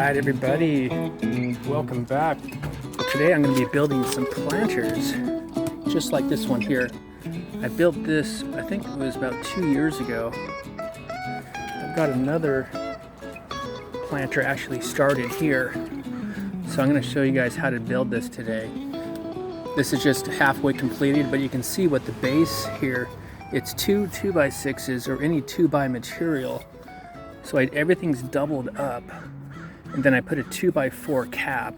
Alright everybody, welcome back. Today I'm going to be building some planters, just like this one here. I built this, I think it was about 2 years ago. I've got another planter actually started here, so I'm going to show you guys how to build this today. This is just halfway completed, but you can see what the base here, it's two 2x6s or any 2x material. So everything's doubled up, and then I put a 2x4 cap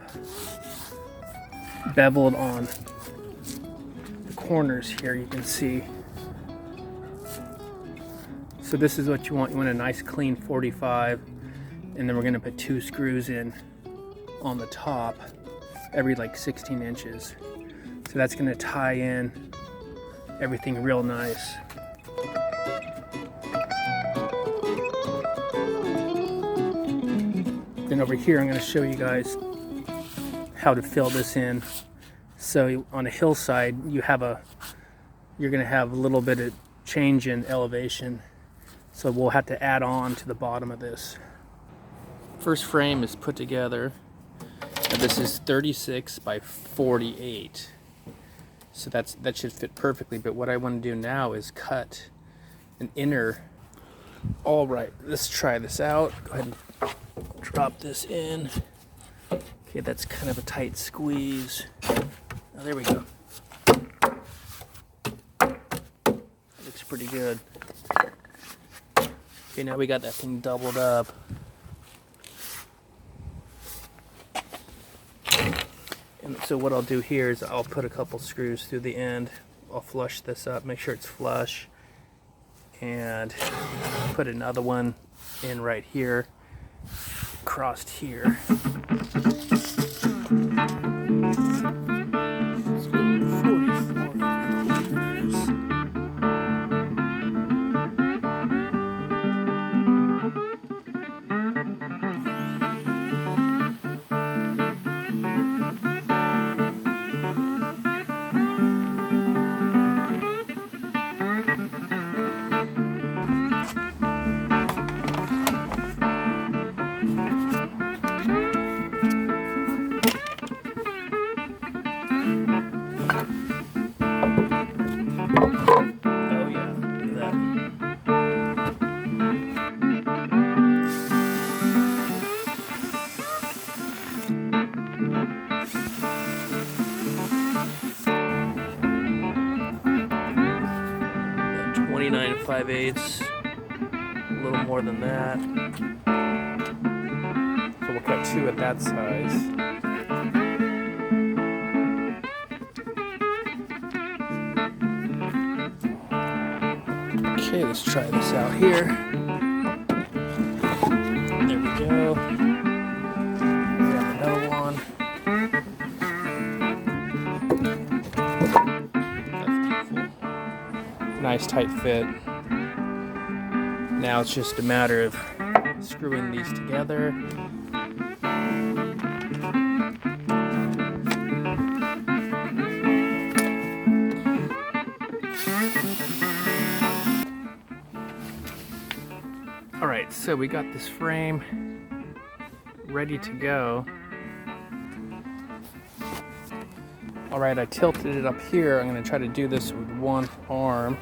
beveled on the corners here, you can see. So this is what you want. You want a nice clean 45, and then we're gonna put 2 screws in on the top every like 16 inches. So that's gonna tie in everything real nice. Then over here, I'm going to show you guys how to fill this in. So on a hillside, you're going to have a little bit of change in elevation. So we'll have to add on to the bottom of this. First frame is put together. And this is 36 by 48. So that should fit perfectly. But what I want to do now is cut an inner. All right, let's try this out. Go ahead and drop this in. Okay, that's kind of a tight squeeze. Oh, there we go. That looks pretty good. Okay, now we got that thing doubled up. And so what I'll do here is I'll put a couple screws through the end. I'll flush this up, make sure it's flush, and put another one in right here. Crossed here. Nine 5/8, a little more than that. So we'll cut 2 at that size. Okay, let's try this out here. There we go. Grab another one. Nice tight fit. Now it's just a matter of screwing these together. Alright, so we got this frame ready to go. Alright, I tilted it up here. I'm going to try to do this with one arm.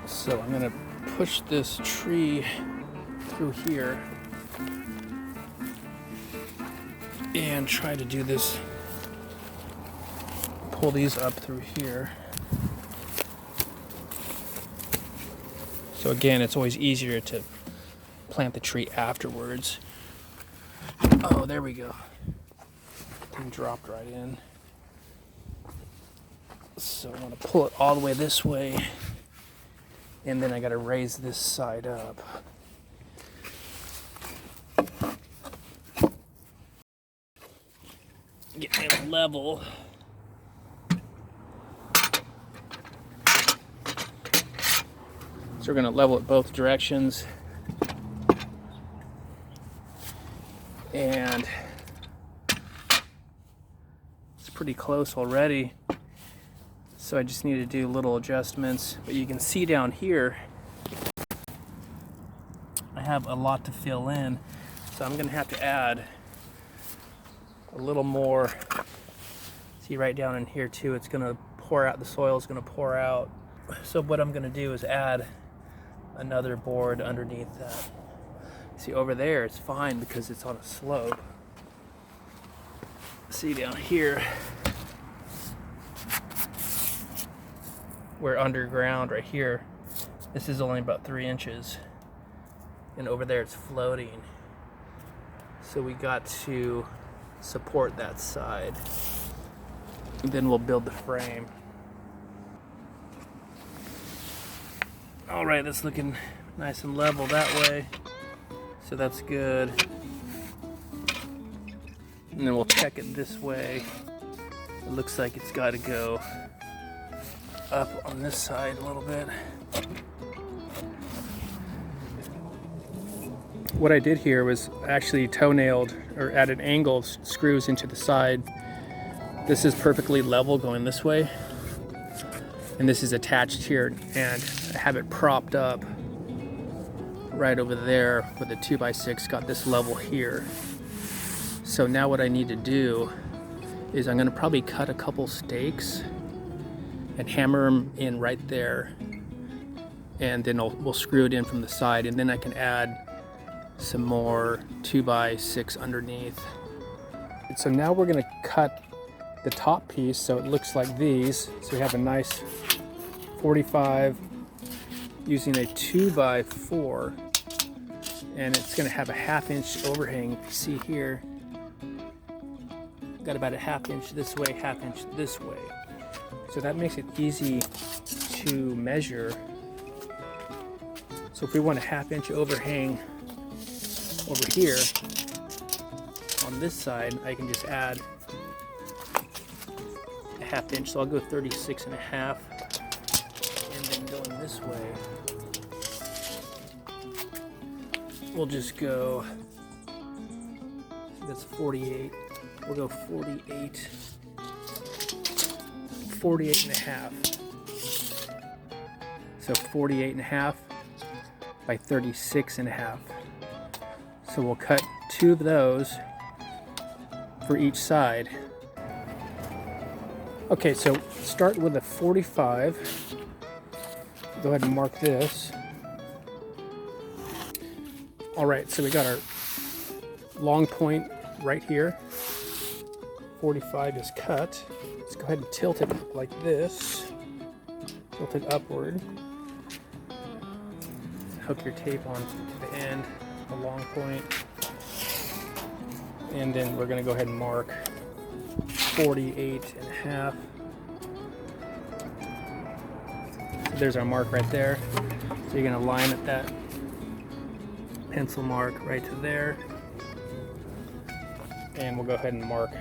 So I'm going to push this tree through here and try to do this, pull these up through here. So again, it's always easier to plant the tree afterwards. Oh, there we go. Thing dropped right in. So I want to pull it all the way this way, and then I got to raise this side up. Get it level. So we're going to level it both directions. And it's pretty close already. So I just need to do little adjustments, but you can see down here I have a lot to fill in. So I'm gonna have to add a little more. See right down in here too, it's gonna pour out, the soil is gonna pour out. So what I'm gonna do is add another board underneath that. See over there, it's fine because it's on a slope. See down here, we're underground right here. This is only about 3 inches. And over there it's floating. So we got to support that side. And then we'll build the frame. All right, that's looking nice and level that way. So that's good. And then we'll check it this way. It looks like it's got to go up on this side a little bit. What I did here was actually toe-nailed or at an angle screws into the side. This is perfectly level going this way. And this is attached here, and I have it propped up right over there with a 2x6, got this level here. So now what I need to do is I'm gonna probably cut a couple stakes and hammer them in right there. And then we'll screw it in from the side, and then I can add some more 2x6 underneath. And so now we're gonna cut the top piece so it looks like these. So we have a nice 45 using a 2x4, and it's gonna have a 1/2 inch overhang. See here, got about a 1/2 inch this way, 1/2 inch this way. So that makes it easy to measure. So if we want a 1/2 inch overhang over here on this side, I can just add a 1/2 inch. So I'll go 36.5, and then going this way, we'll just go, that's 48. We'll go 48.5. So 48.5 by 36.5. So we'll cut 2 of those for each side. Okay, so start with a 45. Go ahead and mark this. All right, so we got our long point right here. 45 is cut. Let's go ahead and tilt it like this. Tilt it upward. Hook your tape on to the end, the long point. And then we're gonna go ahead and mark 48.5. So there's our mark right there. So you're gonna line up that pencil mark right to there. And we'll go ahead and mark,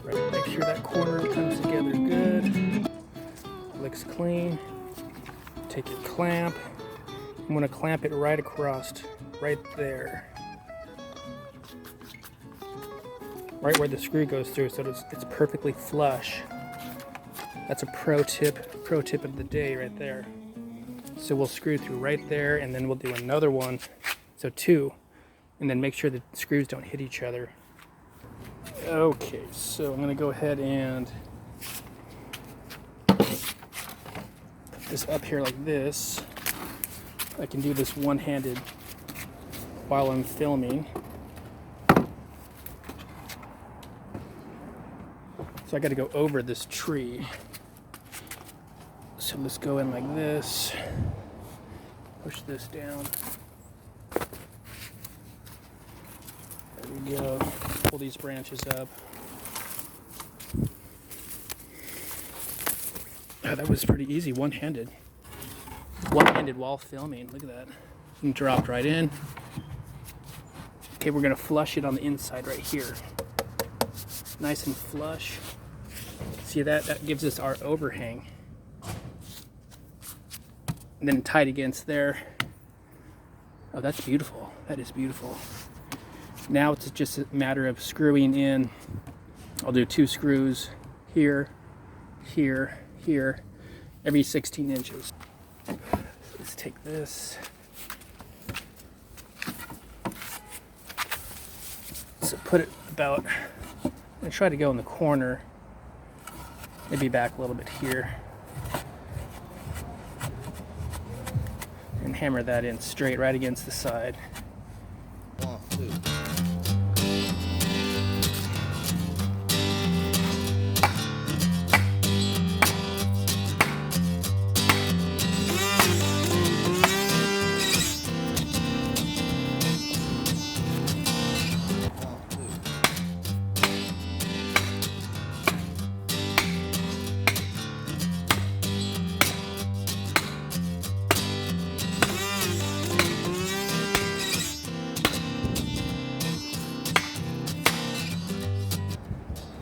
right, make sure that corner comes together good. Looks clean. Take your clamp. I'm gonna clamp it right across, right there. Right where the screw goes through, so it's perfectly flush. That's a pro tip of the day right there. So we'll screw through right there, and then we'll do another one, so 2, and then make sure the screws don't hit each other. Okay, so I'm gonna go ahead and put this up here like this. I can do this one-handed while I'm filming. So I got to go over this tree. So let's go in like this. Push this down. There we go. Pull these branches up. Oh, that was pretty easy, one-handed. One-handed while filming. Look at that. And dropped right in. Okay, we're gonna flush it on the inside right here. Nice and flush. See that? That gives us our overhang. And then tight against there. Oh, that's beautiful. That is beautiful. Now it's just a matter of screwing in. I'll do 2 screws here, here, here, every 16 inches. Let's take this. So put it about, I'm going to try to go in the corner, maybe back a little bit here, and hammer that in straight right against the side. 1, 2.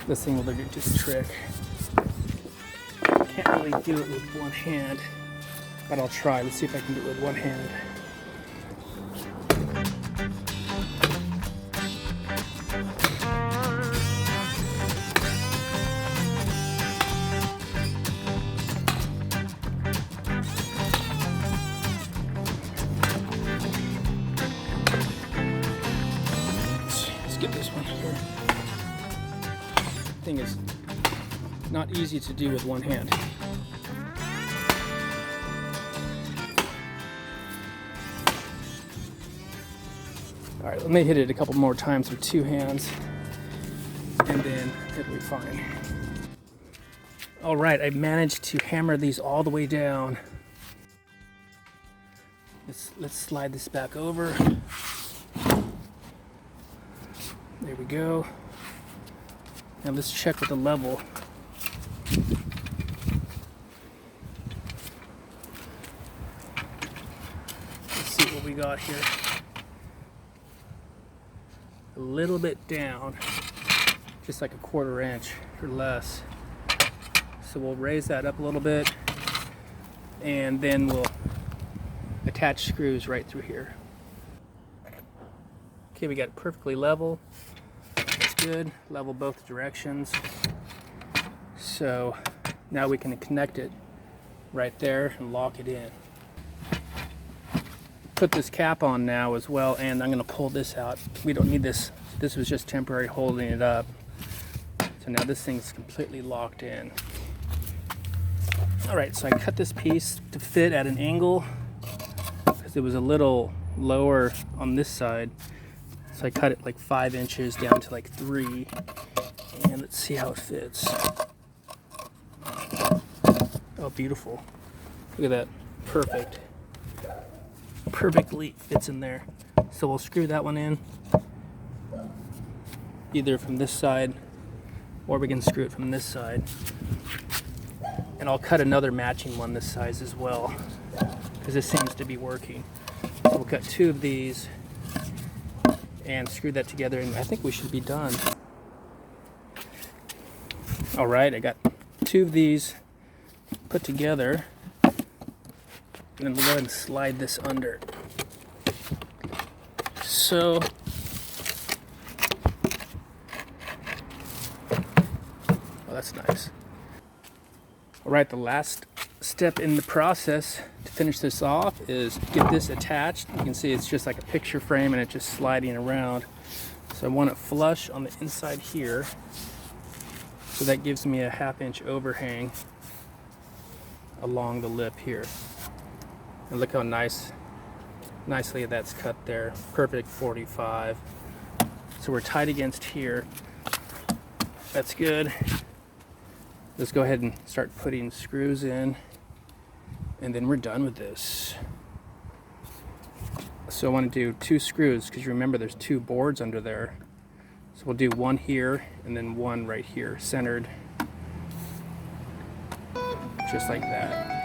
This thing will do the trick. Can't really do it with one hand, but I'll try. Let's see if I can do it with one hand. Let's get this one here. Thing is not easy to do with one hand. All right, let me hit it a couple more times with two hands, and then it'll be fine. All right, I managed to hammer these all the way down. Let's slide this back over. There we go. Now let's check with the level. Let's see what we got here. A little bit down, just like a 1/4 inch or less. So we'll raise that up a little bit, and then we'll attach screws right through here. Okay, we got it perfectly level. That's good. Level both directions. So now we can connect it right there and lock it in. Put this cap on now as well, and I'm going to pull this out. We don't need this. This was just temporary holding it up. So now this thing's completely locked in. All right, so I cut this piece to fit at an angle because it was a little lower on this side. So I cut it like 5 inches down to like 3, and let's see how it fits. Oh, beautiful. Look at that, perfect. Perfectly fits in there. So we'll screw that one in, either from this side, or we can screw it from this side. And I'll cut another matching one this size as well, because this seems to be working. So we'll cut 2 of these and screw that together, and I think we should be done. All right, I got 2 of these put together, and then we'll go ahead and slide this under. So, oh, that's nice. All right, the last step in the process to finish this off is get this attached. You can see it's just like a picture frame and it's just sliding around. So I want it flush on the inside here. So that gives me a 1/2 inch overhang along the lip here. And look how nicely that's cut there. Perfect 45. So we're tight against here. That's good. Let's go ahead and start putting screws in, and then we're done with this. So I want to do 2 screws, because you remember there's 2 boards under there. So we'll do 1 here and then 1 right here, centered, just like that.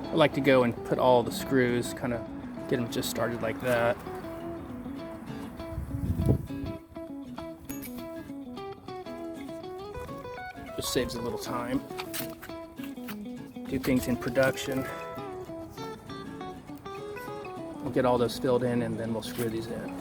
I like to go and put all the screws kind of Get them just started like that. Just saves a little time. Do things in production. We'll get all those filled in and then we'll screw these in.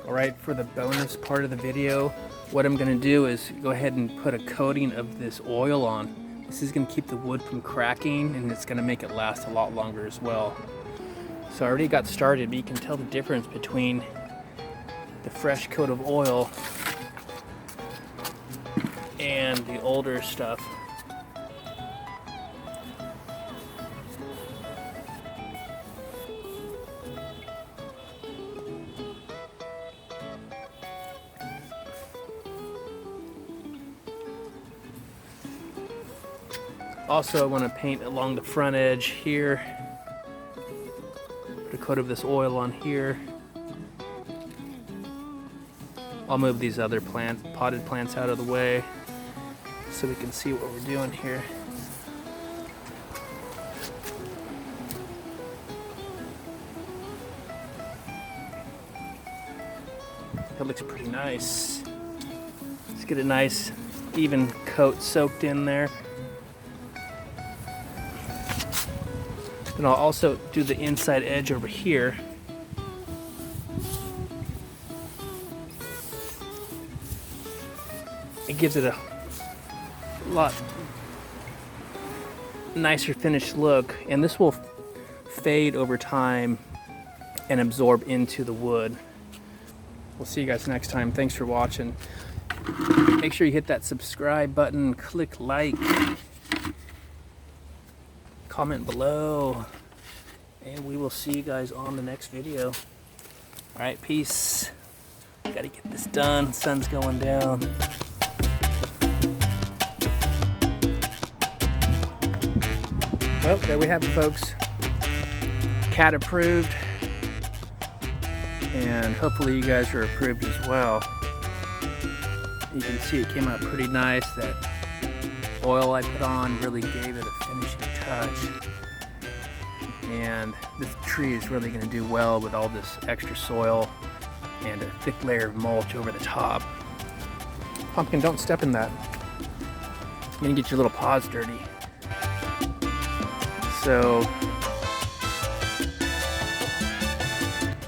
Alright, for the bonus part of the video, what I'm going to do is go ahead and put a coating of this oil on. This is going to keep the wood from cracking, and it's going to make it last a lot longer as well. So I already got started, but you can tell the difference between the fresh coat of oil and the older stuff. Also, I want to paint along the front edge here. Put a coat of this oil on here. I'll move these other potted plants out of the way so we can see what we're doing here. That looks pretty nice. Let's get a nice even coat soaked in there. And I'll also do the inside edge over here. It gives it a lot nicer finished look, and this will fade over time and absorb into the wood. We'll see you guys next time. Thanks for watching. Make sure you hit that subscribe button, click like, comment below, and we will see you guys on the next video. All right, peace. Gotta get this done. Sun's going down. Well, there we have it, folks. CAT approved, and hopefully you guys are approved as well. You can see it came out pretty nice. That oil I put on really gave it a finishing touch, and this tree is really going to do well with all this extra soil and a thick layer of mulch over the top. Pumpkin, don't step in that. You're going to get your little paws dirty. So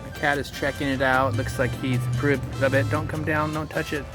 the cat is checking it out. Looks like he's approved of it. Don't come down, don't touch it.